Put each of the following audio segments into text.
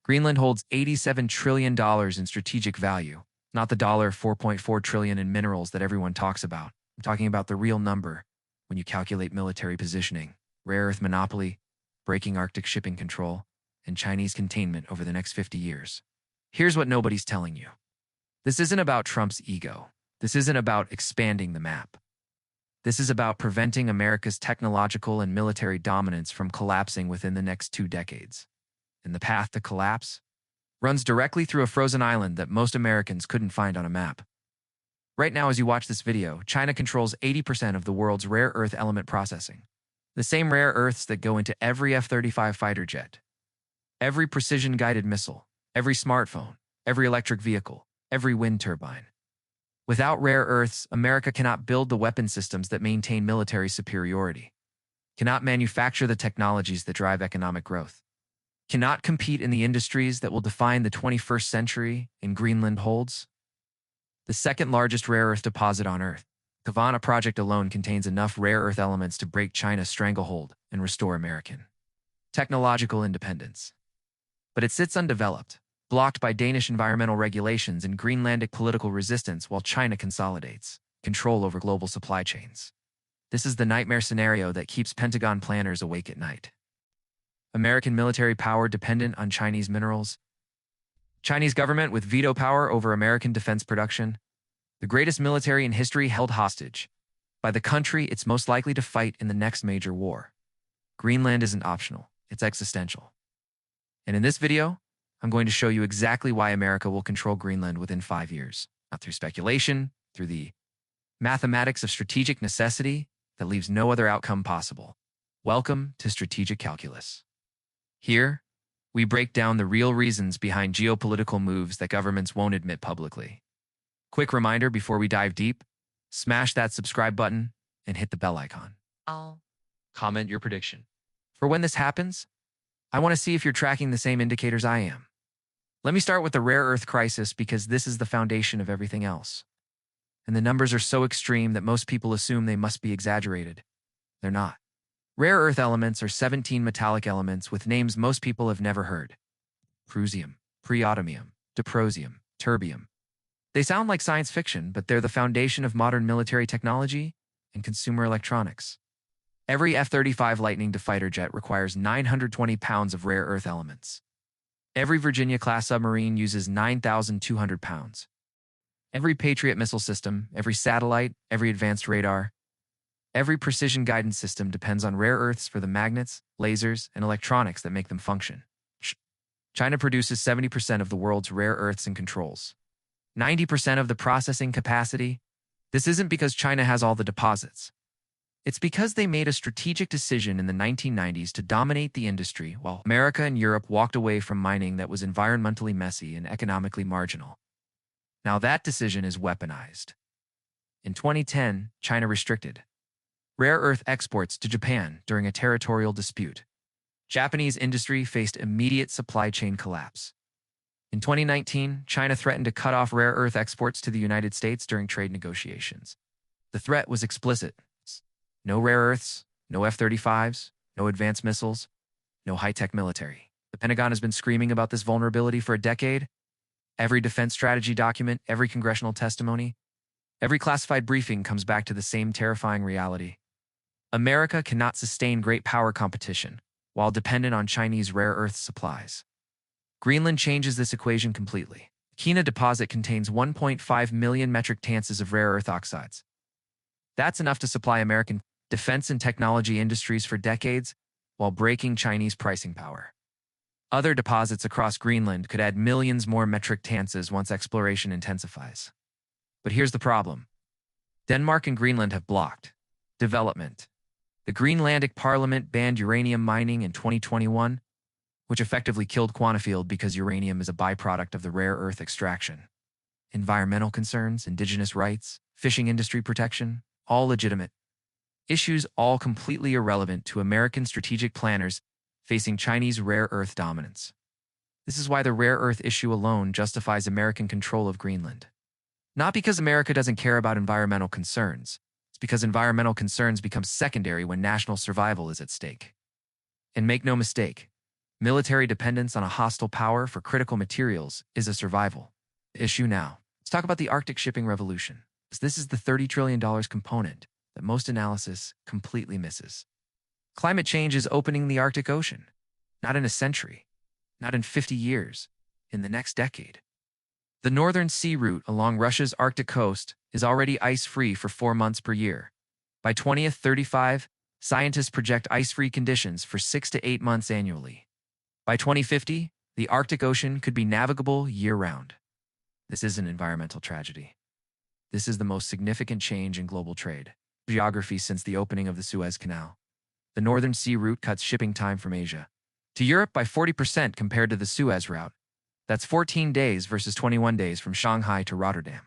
Greenland holds $87 trillion in strategic value, not the $4.4 trillion in minerals that everyone talks about. I'm talking about the real number when you calculate military positioning, rare earth monopoly, breaking Arctic shipping control, and Chinese containment over the next 50 years. Here's what nobody's telling you. This isn't about Trump's ego. This isn't about expanding the map. This is about preventing America's technological and military dominance from collapsing within the next 2 decades. And the path to collapse runs directly through a frozen island that most Americans couldn't find on a map. Right now, as you watch this video, China controls 80% of the world's rare earth element processing. The same rare earths that go into every F-35 fighter jet, every precision-guided missile, every smartphone, every electric vehicle, every wind turbine. Without rare earths, America cannot build the weapon systems that maintain military superiority, cannot manufacture the technologies that drive economic growth, cannot compete in the industries that will define the 21st century, and Greenland holds the second largest rare earth deposit on Earth. The Kavana project alone contains enough rare earth elements to break China's stranglehold and restore American technological independence. But it sits undeveloped, blocked by Danish environmental regulations and Greenlandic political resistance while China consolidates control over global supply chains. This is the nightmare scenario that keeps Pentagon planners awake at night. American military power dependent on Chinese minerals. Chinese government with veto power over American defense production. The greatest military in history held hostage by the country it's most likely to fight in the next major war. Greenland isn't optional, it's existential. And in this video, I'm going to show you exactly why America will control Greenland within 5 years. Not through speculation, through the mathematics of strategic necessity that leaves no other outcome possible. Welcome to Strategic Calculus. Here, we break down the real reasons behind geopolitical moves that governments won't admit publicly. Quick reminder before we dive deep, smash that subscribe button and hit the bell icon. Comment your prediction. For when this happens, I want to see if you're tracking the same indicators I am. Let me start with the rare earth crisis because this is the foundation of everything else. And the numbers are so extreme that most people assume they must be exaggerated. They're not. Rare earth elements are 17 metallic elements with names most people have never heard. Prusium, preotomium, dysprosium, terbium. They sound like science fiction, but they're the foundation of modern military technology and consumer electronics. Every F-35 Lightning II fighter jet requires 920 pounds of rare earth elements. Every Virginia-class submarine uses 9,200 pounds. Every Patriot missile system, every satellite, every advanced radar, every precision guidance system depends on rare earths for the magnets, lasers, and electronics that make them function. China produces 70% of the world's rare earths and controls 90% of the processing capacity. This isn't because China has all the deposits. It's because they made a strategic decision in the 1990s to dominate the industry while America and Europe walked away from mining that was environmentally messy and economically marginal. Now that decision is weaponized. In 2010, China restricted rare earth exports to Japan during a territorial dispute. Japanese industry faced immediate supply chain collapse. In 2019, China threatened to cut off rare earth exports to the United States during trade negotiations. The threat was explicit. No rare earths, no F-35s, no advanced missiles, no high-tech military. The Pentagon has been screaming about this vulnerability for a decade. Every defense strategy document, every congressional testimony, every classified briefing comes back to the same terrifying reality. America cannot sustain great power competition while dependent on Chinese rare earth supplies. Greenland changes this equation completely. The Kina deposit contains 1.5 million metric tons of rare earth oxides. That's enough to supply American defense and technology industries for decades while breaking Chinese pricing power. Other deposits across Greenland could add millions more metric tons once exploration intensifies. But here's the problem. Denmark and Greenland have blocked development. The Greenlandic Parliament banned uranium mining in 2021, which effectively killed Quantafield because uranium is a byproduct of the rare earth extraction. Environmental concerns, indigenous rights, fishing industry protection, all legitimate. Issues all completely irrelevant to American strategic planners facing Chinese rare earth dominance. This is why the rare earth issue alone justifies American control of Greenland. Not because America doesn't care about environmental concerns. It's because environmental concerns become secondary when national survival is at stake. And make no mistake, Military dependence on a hostile power for critical materials is a survival issue now. Let's talk about the Arctic shipping revolution. This is the $30 trillion component that most analysis completely misses. Climate change is opening the Arctic Ocean. Not in a century, not in 50 years, in the next decade. The northern sea route along Russia's Arctic coast is already ice-free for 4 months per year. By 2035, scientists project ice-free conditions for 6 to 8 months annually. By 2050, the Arctic Ocean could be navigable year-round. This is an environmental tragedy. This is the most significant change in global trade geography since the opening of the Suez Canal. The northern sea route cuts shipping time from Asia to Europe by 40% compared to the Suez route. That's 14 days versus 21 days from Shanghai to Rotterdam.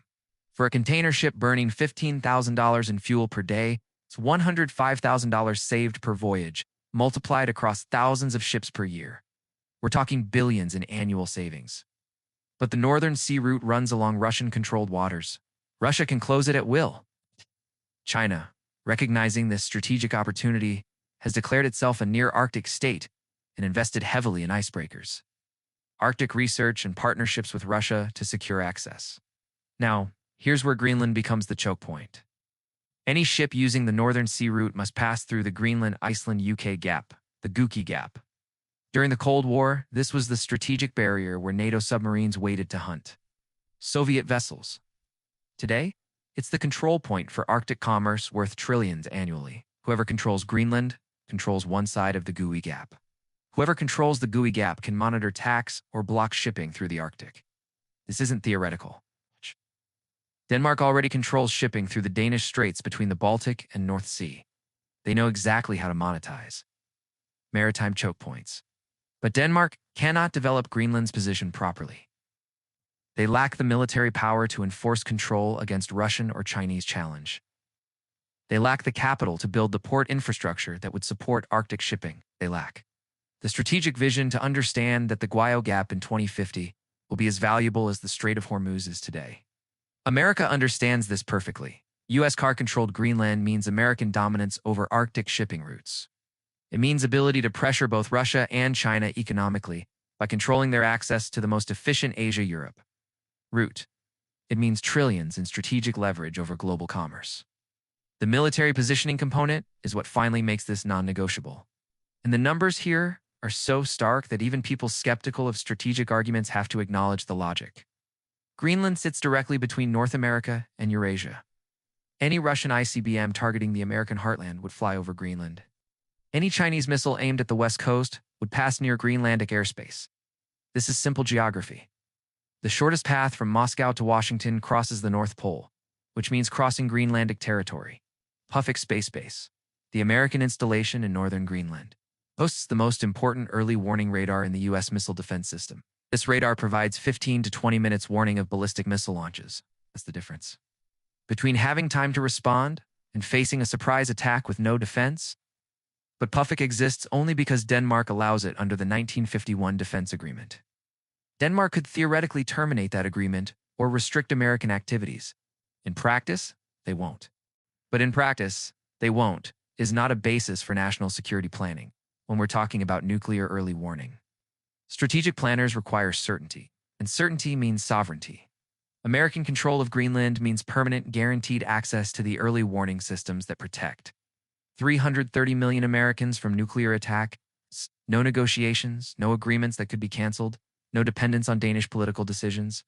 For a container ship burning $15,000 in fuel per day, it's $105,000 saved per voyage, multiplied across thousands of ships per year. We're talking billions in annual savings. But the northern sea route runs along Russian-controlled waters. Russia can close it at will. China, recognizing this strategic opportunity, has declared itself a near-Arctic state and invested heavily in icebreakers, Arctic research, and partnerships with Russia to secure access. Now, here's where Greenland becomes the choke point. Any ship using the northern sea route must pass through the Greenland-Iceland-UK gap, the Gookie Gap. During the Cold War, this was the strategic barrier where NATO submarines waited to hunt Soviet vessels. Today, it's the control point for Arctic commerce worth trillions annually. Whoever controls Greenland controls one side of the Gookie Gap. Whoever controls the Gookie Gap can monitor tax or block shipping through the Arctic. This isn't theoretical. Denmark already controls shipping through the Danish Straits between the Baltic and North Sea. They know exactly how to monetize maritime choke points. But Denmark cannot develop Greenland's position properly. They lack the military power to enforce control against Russian or Chinese challenge. They lack the capital to build the port infrastructure that would support Arctic shipping. They lack the strategic vision to understand that the Guio Gap in 2050 will be as valuable as the Strait of Hormuz is today. America understands this perfectly. U.S. car-controlled Greenland means American dominance over Arctic shipping routes. It means ability to pressure both Russia and China economically by controlling their access to the most efficient Asia-Europe route. It means trillions in strategic leverage over global commerce. The military positioning component is what finally makes this non-negotiable. And the numbers here are so stark that even people skeptical of strategic arguments have to acknowledge the logic. Greenland sits directly between North America and Eurasia. Any Russian ICBM targeting the American heartland would fly over Greenland. Any Chinese missile aimed at the west coast would pass near Greenlandic airspace. This is simple geography. The shortest path from Moscow to Washington crosses the North Pole, which means crossing Greenlandic territory. Pufik Space Base, the American installation in northern Greenland, hosts the most important early warning radar in the U.S. missile defense system. This radar provides 15 to 20 minutes warning of ballistic missile launches. That's the difference between having time to respond and facing a surprise attack with no defense. But Pufik exists only because Denmark allows it under the 1951 Defense Agreement. Denmark could theoretically terminate that agreement or restrict American activities. In practice, they won't. But in practice, they won't is not a basis for national security planning when we're talking about nuclear early warning. Strategic planners require certainty, and certainty means sovereignty. American control of Greenland means permanent, guaranteed access to the early warning systems that protect 330 million Americans from nuclear attack, no negotiations, no agreements that could be canceled, no dependence on Danish political decisions.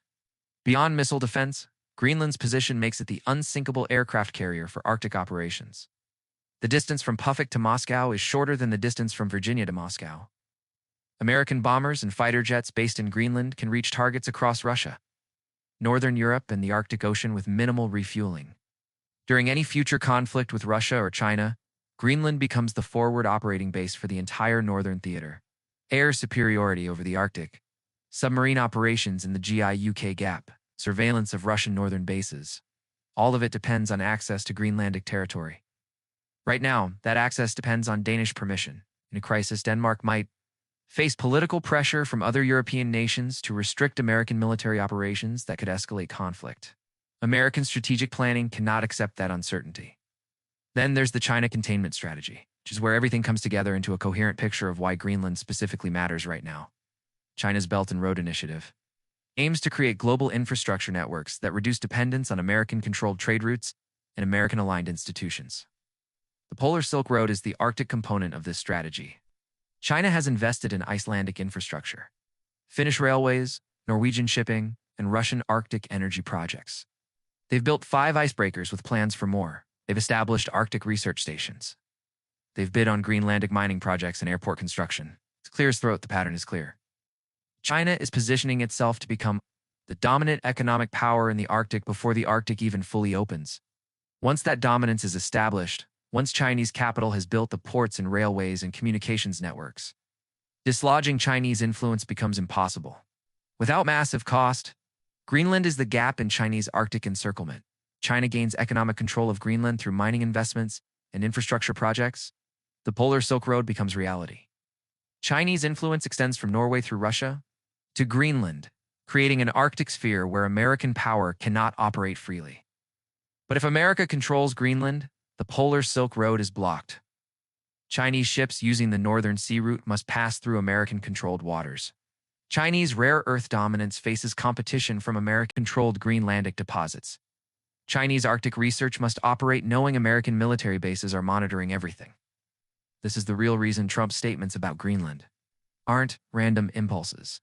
Beyond missile defense, Greenland's position makes it the unsinkable aircraft carrier for Arctic operations. The distance from Pufik to Moscow is shorter than the distance from Virginia to Moscow. American bombers and fighter jets based in Greenland can reach targets across Russia, Northern Europe, and the Arctic Ocean with minimal refueling. During any future conflict with Russia or China, Greenland becomes the forward operating base for the entire Northern Theater. Air superiority over the Arctic, submarine operations in the GI-UK Gap, surveillance of Russian northern bases. All of it depends on access to Greenlandic territory. Right now, that access depends on Danish permission. In a crisis, Denmark might face political pressure from other European nations to restrict American military operations that could escalate conflict. American strategic planning cannot accept that uncertainty. Then there's the China containment strategy. which is where everything comes together into a coherent picture of why Greenland specifically matters right now. China's Belt and Road Initiative aims to create global infrastructure networks that reduce dependence on American-controlled trade routes and American-aligned institutions. The Polar Silk Road is the Arctic component of this strategy. China has invested in Icelandic infrastructure, Finnish railways, Norwegian shipping, and Russian Arctic energy projects. They've built 5 icebreakers with plans for more. They've established Arctic research stations. They've bid on Greenlandic mining projects and airport construction. It's clear as throat, the pattern is clear. China is positioning itself to become the dominant economic power in the Arctic before the Arctic even fully opens. Once that dominance is established, once Chinese capital has built the ports and railways and communications networks, dislodging Chinese influence becomes impossible. Without massive cost, Greenland is the gap in Chinese Arctic encirclement. China gains economic control of Greenland through mining investments and infrastructure projects. The Polar Silk Road becomes reality. Chinese influence extends from Norway through Russia to Greenland, creating an Arctic sphere where American power cannot operate freely. But if America controls Greenland, the Polar Silk Road is blocked. Chinese ships using the Northern Sea Route must pass through American-controlled waters. Chinese rare earth dominance faces competition from American-controlled Greenlandic deposits. Chinese Arctic research must operate knowing American military bases are monitoring everything. This is the real reason Trump's statements about Greenland aren't random impulses.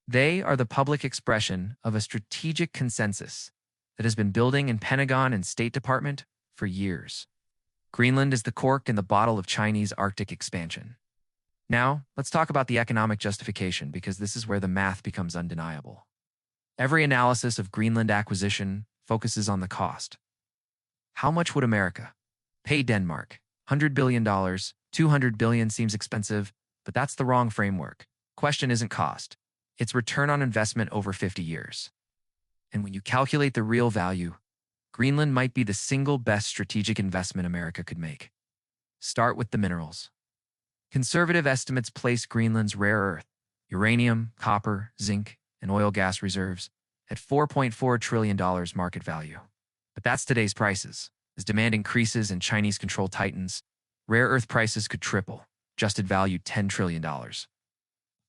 They are the public expression of a strategic consensus that has been building in Pentagon and State Department for years. Greenland is the cork in the bottle of Chinese Arctic expansion. Now, let's talk about the economic justification because this is where the math becomes undeniable. Every analysis of Greenland acquisition focuses on the cost. How much would America pay Denmark? $100 billion, $200 billion seems expensive, but that's the wrong framework. Question isn't cost. It's return on investment over 50 years. And when you calculate the real value, Greenland might be the single best strategic investment America could make. Start with the minerals. Conservative estimates place Greenland's rare earth, uranium, copper, zinc, and oil gas reserves at $4.4 trillion market value. But that's today's prices. As demand increases and Chinese control tightens, rare earth prices could triple, adjusted value $10 trillion.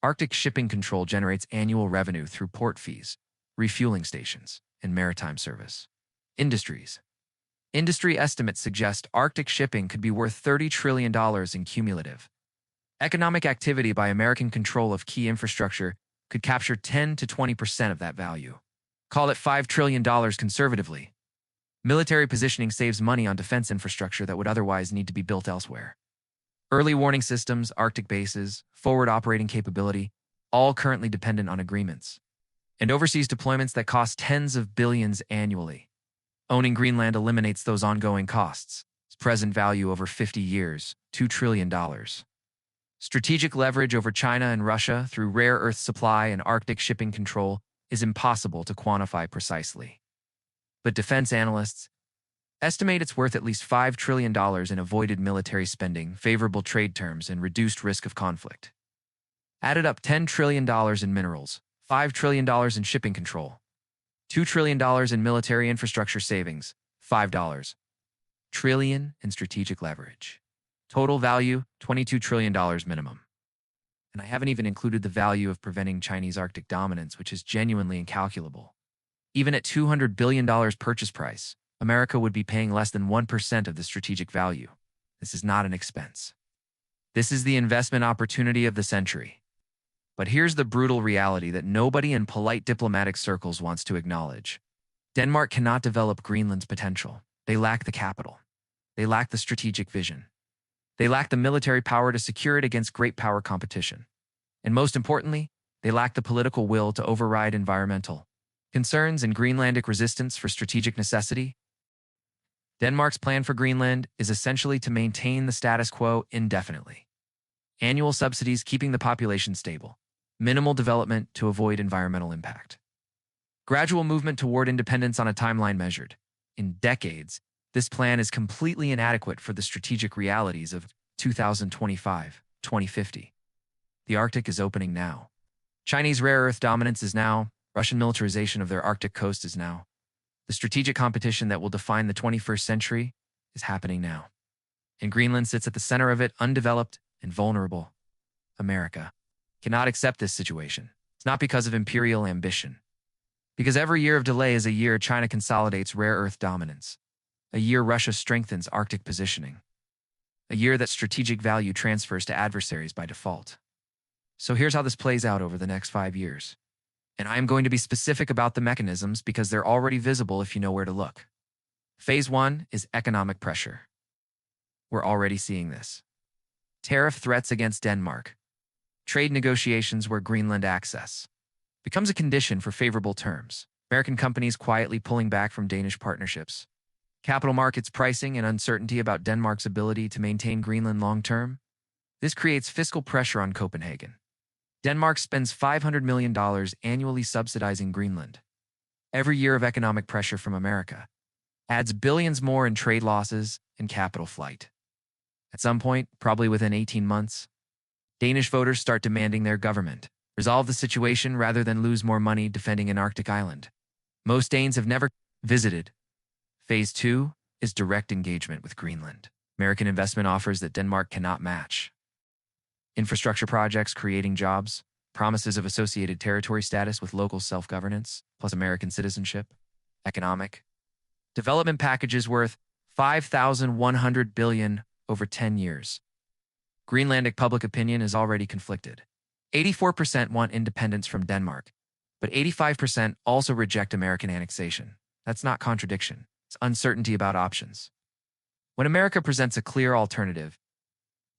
Arctic shipping control generates annual revenue through port fees, refueling stations, and maritime service. Industries. Industry estimates suggest Arctic shipping could be worth $30 trillion in cumulative. Economic activity by American control of key infrastructure could capture 10 to 20% of that value. Call it $5 trillion conservatively. Military positioning saves money on defense infrastructure that would otherwise need to be built elsewhere. Early warning systems, Arctic bases, forward operating capability, all currently dependent on agreements. And overseas deployments that cost tens of billions annually. Owning Greenland eliminates those ongoing costs. Its present value over 50 years, $2 trillion. Strategic leverage over China and Russia through rare earth supply and Arctic shipping control is impossible to quantify precisely. But defense analysts estimate it's worth at least $5 trillion in avoided military spending, favorable trade terms, and reduced risk of conflict. Added up $10 trillion in minerals, $5 trillion in shipping control, $2 trillion in military infrastructure savings, $5 trillion in strategic leverage. Total value, $22 trillion minimum. And I haven't even included the value of preventing Chinese Arctic dominance, which is genuinely incalculable. Even at $200 billion purchase price, America would be paying less than 1% of the strategic value. This is not an expense. This is the investment opportunity of the century. But here's the brutal reality that nobody in polite diplomatic circles wants to acknowledge. Denmark cannot develop Greenland's potential. They lack the capital. They lack the strategic vision. They lack the military power to secure it against great power competition. And most importantly, they lack the political will to override environmental concerns and Greenlandic resistance for strategic necessity. Denmark's plan for Greenland is essentially to maintain the status quo indefinitely. Annual subsidies keeping the population stable. Minimal development to avoid environmental impact. Gradual movement toward independence on a timeline measured in decades. This plan is completely inadequate for the strategic realities of 2025-2050. The Arctic is opening now. Chinese rare earth dominance is now. Russian militarization of their Arctic coast is now. The strategic competition that will define the 21st century is happening now. And Greenland sits at the center of it, undeveloped and vulnerable. America cannot accept this situation. It's not because of imperial ambition. Because every year of delay is a year China consolidates rare earth dominance. A year Russia strengthens Arctic positioning. A year that strategic value transfers to adversaries by default. So here's how this plays out over the next 5 years. And I am going to be specific about the mechanisms because they're already visible if you know where to look. Phase 1 is economic pressure. We're already seeing this. Tariff threats against Denmark. Trade negotiations where Greenland access becomes a condition for favorable terms. American companies quietly pulling back from Danish partnerships. Capital markets pricing and uncertainty about Denmark's ability to maintain Greenland long-term. This creates fiscal pressure on Copenhagen. Denmark spends $500 million annually subsidizing Greenland. Every year of economic pressure from America adds billions more in trade losses and capital flight. At some point, probably within 18 months, Danish voters start demanding their government resolve the situation rather than lose more money defending an Arctic island. Most Danes have never visited. Phase 2 is direct engagement with Greenland. American investment offers that Denmark cannot match. Infrastructure projects creating jobs, promises of associated territory status with local self-governance, plus American citizenship, economic development packages worth $5,100 billion over 10 years. Greenlandic public opinion is already conflicted. 84% want independence from Denmark, but 85% also reject American annexation. That's not contradiction. It's uncertainty about options. When America presents a clear alternative,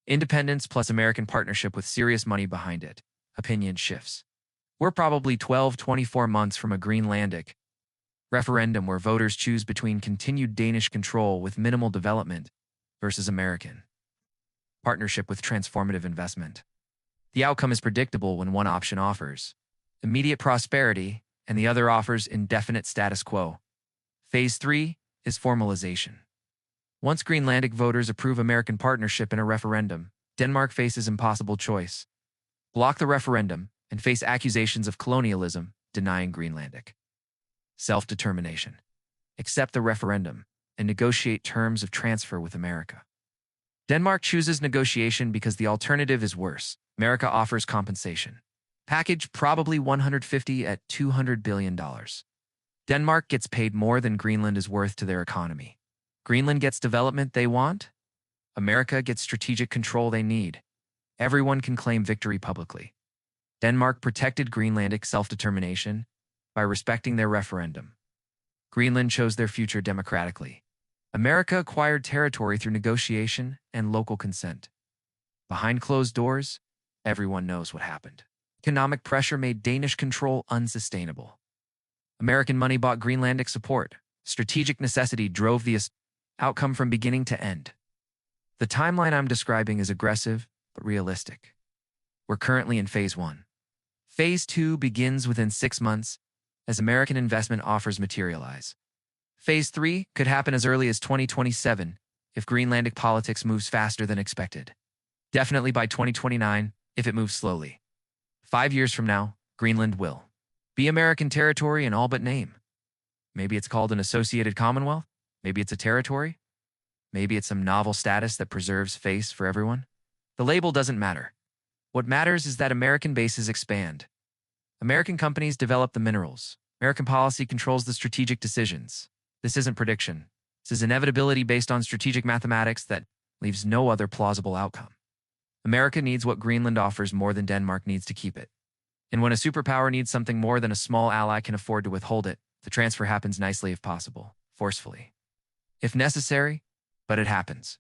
independence plus American partnership with serious money behind it, opinion shifts. We're probably 12-24 months from a Greenlandic referendum where voters choose between continued Danish control with minimal development versus American partnership with transformative investment. The outcome is predictable when one option offers immediate prosperity and the other offers indefinite status quo. Phase 3 is formalization. Once Greenlandic voters approve American partnership in a referendum, Denmark faces impossible choice. Block the referendum and face accusations of colonialism, denying Greenlandic self-determination. Accept the referendum and negotiate terms of transfer with America. Denmark chooses negotiation because the alternative is worse. America offers compensation. Package probably $150 at $200 billion. Denmark gets paid more than Greenland is worth to their economy. Greenland gets development they want. America gets strategic control they need. Everyone can claim victory publicly. Denmark protected Greenlandic self-determination by respecting their referendum. Greenland chose their future democratically. America acquired territory through negotiation and local consent. Behind closed doors, everyone knows what happened. Economic pressure made Danish control unsustainable. American money bought Greenlandic support. Strategic necessity drove the outcome from beginning to end. The timeline I'm describing is aggressive, but realistic. We're currently in Phase 1. Phase 2 begins within 6 months as American investment offers materialize. Phase 3 could happen as early as 2027 if Greenlandic politics moves faster than expected. Definitely by 2029 if it moves slowly. 5 years from now, Greenland will be American territory in all but name. Maybe it's called an associated commonwealth. Maybe it's a territory. Maybe it's some novel status that preserves face for everyone. The label doesn't matter. What matters is that American bases expand. American companies develop the minerals. American policy controls the strategic decisions. This isn't prediction. This is inevitability based on strategic mathematics that leaves no other plausible outcome. America needs what Greenland offers more than Denmark needs to keep it. And when a superpower needs something more than a small ally can afford to withhold it, the transfer happens nicely if possible, forcefully. If necessary, but it happens.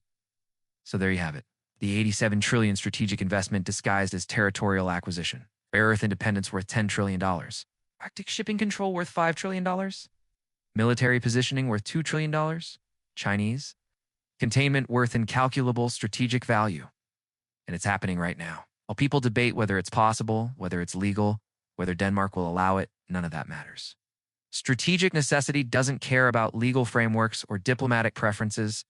So there you have it. The $87 trillion strategic investment disguised as territorial acquisition. Rare earth independence worth $10 trillion. Arctic shipping control worth $5 trillion. Military positioning worth $2 trillion. Chinese. Containment worth incalculable strategic value. And it's happening right now. While people debate whether it's possible, whether it's legal, whether Denmark will allow it, none of that matters. Strategic necessity doesn't care about legal frameworks or diplomatic preferences.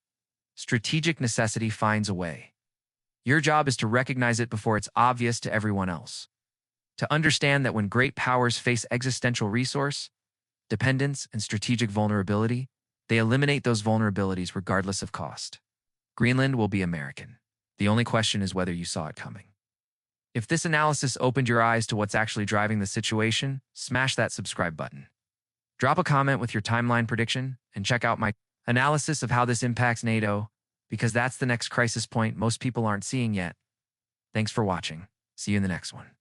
Strategic necessity finds a way. Your job is to recognize it before it's obvious to everyone else. To understand that when great powers face existential resource, dependence, and strategic vulnerability, they eliminate those vulnerabilities regardless of cost. Greenland will be American. The only question is whether you saw it coming. If this analysis opened your eyes to what's actually driving the situation, smash that subscribe button. Drop a comment with your timeline prediction and check out my analysis of how this impacts NATO, because that's the next crisis point most people aren't seeing yet. Thanks for watching. See you in the next one.